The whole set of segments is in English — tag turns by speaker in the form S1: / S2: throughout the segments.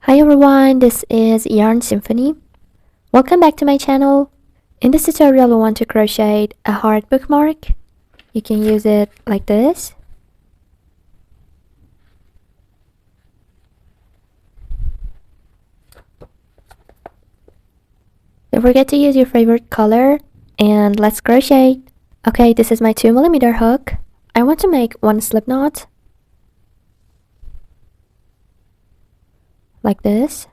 S1: Hi everyone, this is Yarn Symphony. Welcome back to my channel. In this tutorial, we want to crochet a heart bookmark. You can use it like this. Don't forget to use your favorite color and let's crochet. Okay, this is my 2mm hook. I want to make one slip knot like this.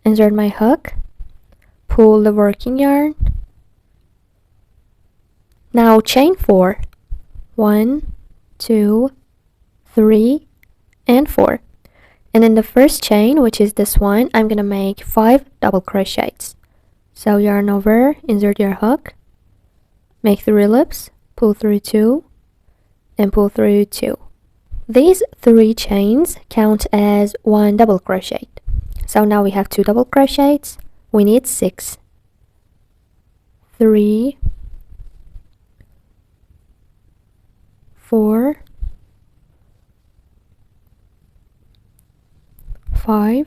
S1: Insert my hook, pull the working yarn. Now chain 4. 1, 2, 3, and 4. And in the first chain, which is this one, I'm gonna make 5 double crochets. So yarn over, insert your hook, make 3 loops, pull through 2, and pull through 2. These 3 chains count as 1 double crochet. So now we have 2 double crochets. We need 6. 3, 4, 5,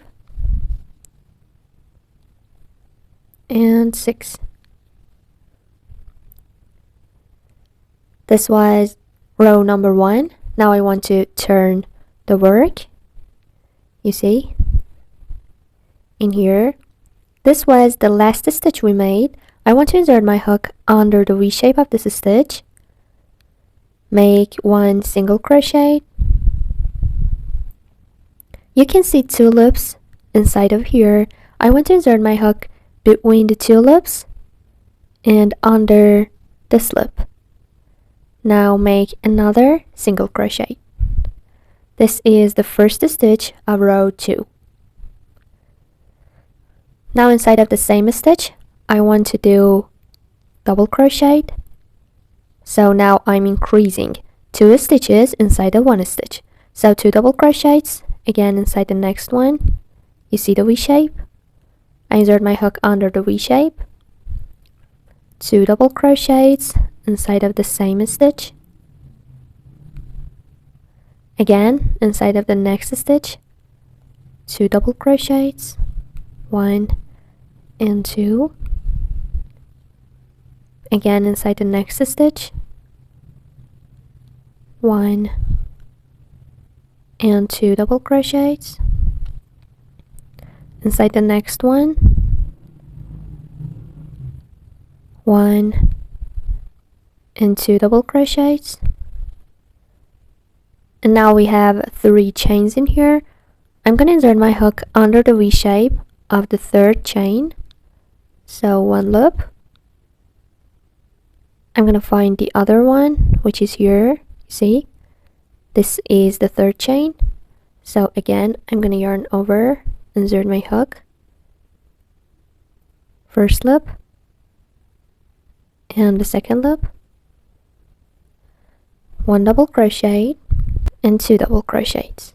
S1: and 6. This was row number 1. Now I want to turn the work. You see? In here. This was the last stitch we made. I want to insert my hook under the V shape of this stitch. Make 1 single crochet. You can see 2 loops inside of here. I want to insert my hook between the 2 loops and under this loop. Now make another single crochet. This is the first stitch of row 2. Now inside of the same stitch, I want to do double crochet. So now I'm increasing 2 stitches inside of 1 stitch. So 2 double crochets, again inside the next one. You see the V shape? I insert my hook under the V shape. 2 double crochets inside of the same stitch. Again, inside of the next stitch, 2 double crochets, 1 and 2. Again, inside the next stitch, 1 and 2 double crochets. Inside the next one, 1 and 2 double crochets. And now we have 3 chains in here. I'm going to insert my hook under the V shape of the 3rd chain. So 1 loop. I'm going to find the other one, which is here. See? This is the 3rd chain. So again, I'm going to yarn over, insert my hook. First loop. And the second loop. 1 double crochet and 2 double crochets.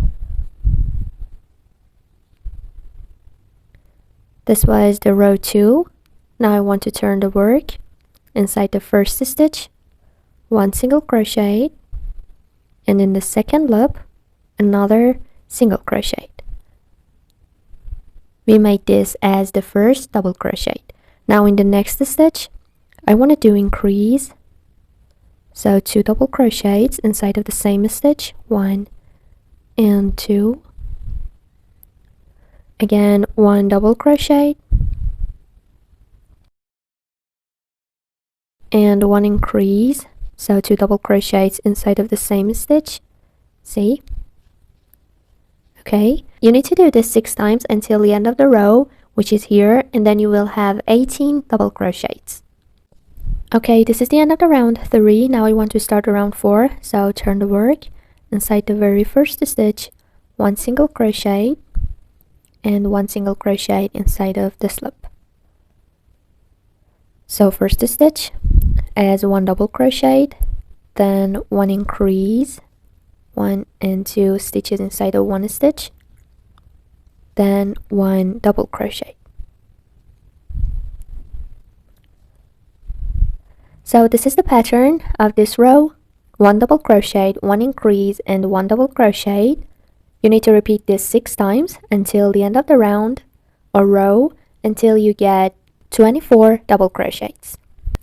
S1: This was the row 2. Now I want to turn the work. Inside the first stitch, 1 single crochet, and in the second loop, another single crochet. We made this as the first double crochet. Now in the next stitch, I want to do increase. So 2 double crochets inside of the same stitch, 1 and 2. Again, 1 double crochet and 1 increase. So 2 double crochets inside of the same stitch. See? Okay, you need to do this 6 times until the end of the row, which is here, and then you will have 18 double crochets. Okay, this is the end of the round 3. Now I want to start round 4. So turn the work. Inside the very first stitch, 1 single crochet and 1 single crochet inside of this loop. So first stitch as 1 double crochet, then 1 increase, 1 and 2 stitches inside of 1 stitch, then 1 double crochet. So this is the pattern of this row. 1 double crochet, 1 increase, and 1 double crochet. You need to repeat this 6 times until the end of the round or row until you get 24 double crochets.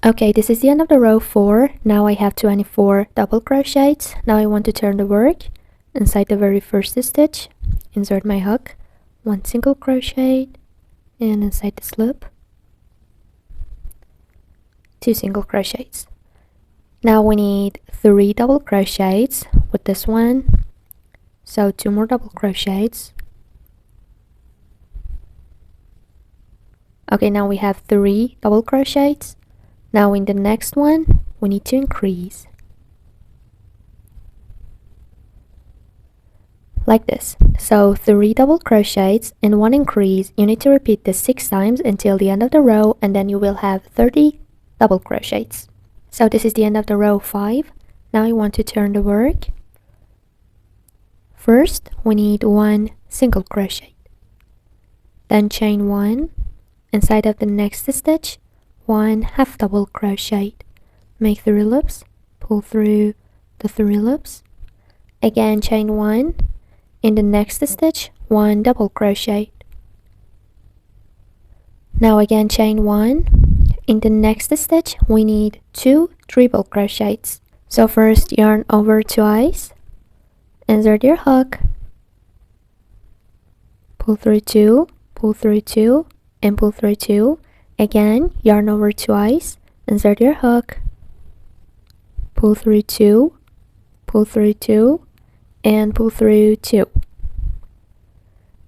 S1: Okay, this is the end of the row 4. Now I have 24 double crochets. Now I want to turn the work. Inside the very first stitch, insert my hook, 1 single crochet, and inside the slip, 2 single crochets. Now we need 3 double crochets with this one, so 2 more double crochets. Okay, now we have 3 double crochets. Now in the next one we need to increase like this. So 3 double crochets and 1 increase. You need to repeat this 6 times until the end of the row, and then you will have 30 double crochets. So this is the end of the row 5. Now I want to turn the work. First we need 1 single crochet, then chain 1, inside of the next stitch 1 half double crochet, make 3 loops, pull through the 3 loops, again chain 1, in the next stitch 1 double crochet. Now again chain 1, in the next stitch we need 2 triple crochets. So first yarn over twice, insert your hook, pull through 2, pull through 2, and pull through 2. Again yarn over twice, insert your hook, pull through 2, pull through 2, and pull through 2.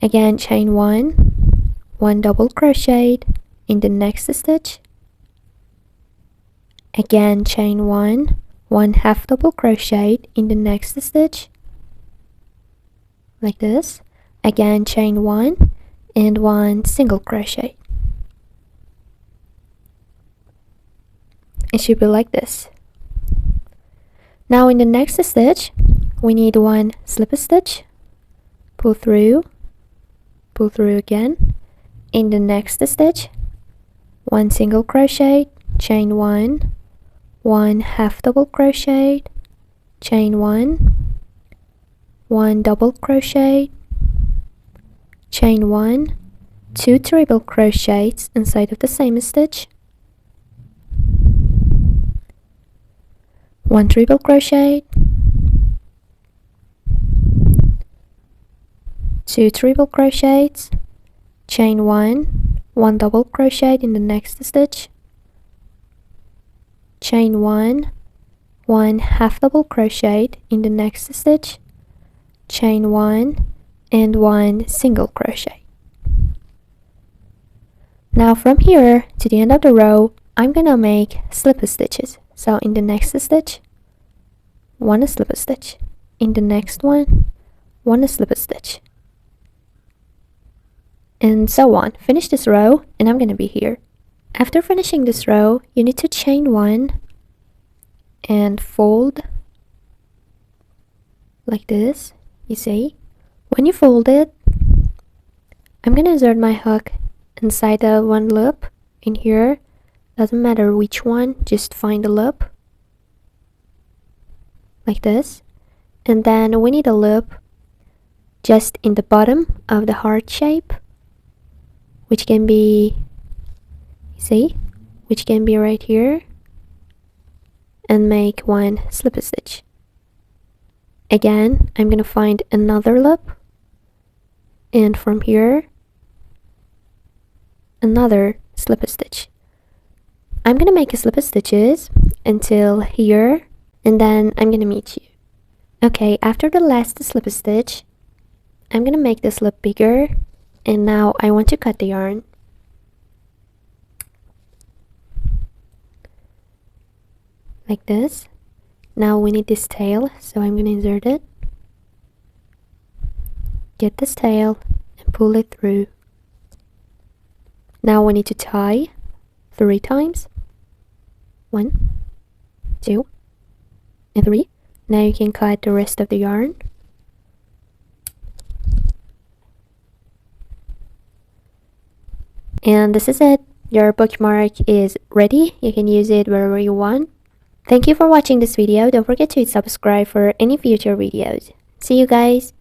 S1: Again chain 1, 1 double crochet in the next stitch, again chain 1, 1 half double crochet in the next stitch like this, again chain 1 and 1 single crochet. It should be like this. Now in the next stitch we need 1 slip stitch, pull through again, in the next stitch 1 single crochet, chain 1, 1 half double crochet, chain 1, 1 double crochet, chain 1, 2 triple crochets inside of the same stitch, 1 triple crochet, 2 triple crochets, chain 1, 1 double crochet in the next stitch, chain 1, 1 half double crochet in the next stitch, chain 1 and 1 single crochet. Now from here to the end of the row I'm gonna make slip stitches. So in the next stitch 1 slip stitch, in the next one 1 slip stitch, and so on. Finish this row and I'm gonna be here. After finishing this row you need to chain 1 and fold like this. You see, when you fold it, I'm gonna insert my hook inside the 1 loop in here. Doesn't matter which one, just find a loop like this, and then we need a loop just in the bottom of the heart shape, which can be, you see, which can be right here, and make 1 slip stitch. Again I'm gonna find another loop, and from here another slip stitch. I'm gonna make a slip stitches until here, and then I'm gonna meet you. Okay, after the last slip stitch I'm gonna make this loop bigger, and now I want to cut the yarn. Like this. Now we need this tail, so I'm gonna insert it, get this tail and pull it through. Now we need to tie 3 times. 1, 2, and 3. Now you can cut the rest of the yarn. And this is it. Your bookmark is ready. You can use it wherever you want. Thank you for watching this video. Don't forget to hit subscribe for any future videos. See you guys.